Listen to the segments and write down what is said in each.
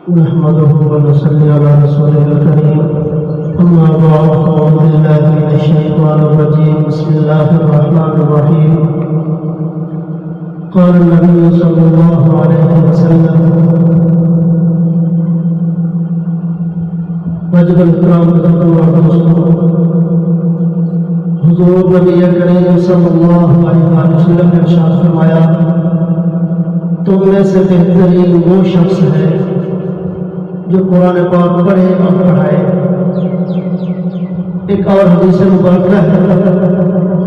نحمده ونصلي على رسوله الكريم أما بعد فأعوذ بالله من الشيطان الرجيم بسم الله الرحمن الرحيم قال النبي صلى الله عليه وسلم واجب الكرام حضور نبی کریم صلی اللہ علیہ وسلم نے ارشاد فرمایا تم میں سے بہترین وہ شخص ہے جو قرآن پاک پڑھے اور پڑھائے۔ ایک اور حدیث مبارکہ ہے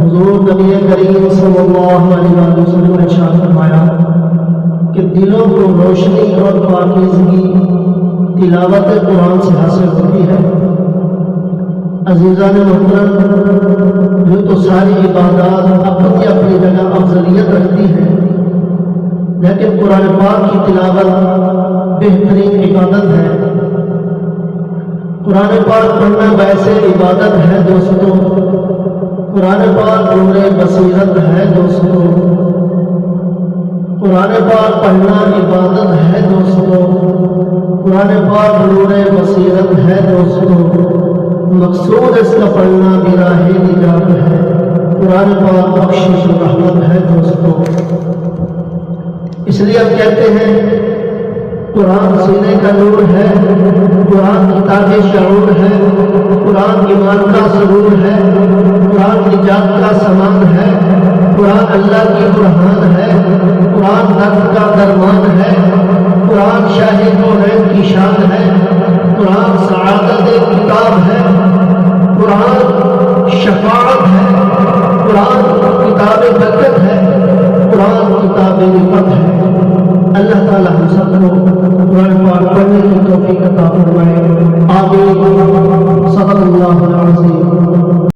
حضور نبی کریم صلی اللہ علیہ وسلم نے ارشاد فرمایا کہ دلوں کو روشنی اور پاکیزگی تلاوت قرآن سے حاصل ہوتی ہے۔ عزیزان محترم، جو تو ساری عبادات اپنی اپنی جگہ افضلیت رکھتی ہیں، لیکن قرآن پاک کی تلاوت بہترین عبادت ہے۔ قرآن پاک پڑھنا ویسے عبادت ہے دوستوں، قرآن پاک نور بصیرت ہے دوستوں، قرآن پاک پڑھنا عبادت ہے دوستوں، قرآن پاک نور بصیرت ہے دوستوں، مقصود اس کا پڑھنا براہ نجات ہے، قرآن پاک بخشش و رحمت ہے دوستوں۔ اس لیے ہم کہتے ہیں قرآن سینے کا نور ہے، قرآن کتاب شعور ہے، قرآن ایمان کا سرور ہے، قرآن نجات کا سامان ہے، قرآن اللہ کی برہان ہے، قرآن درد کا درمان ہے، قرآن شاہد و رحم کی شان ہے، قرآن سعادت کتاب ہے، قرآن شفاعت ہے، قرآن کتاب برکت ہے، قرآن کتاب نعمت ہے۔ اللہ تعالیٰ ہم سب کو قرآن پاک پڑھنے کی توفیق عطا فرمائے۔ آمین۔ صدق اللہ العظیم۔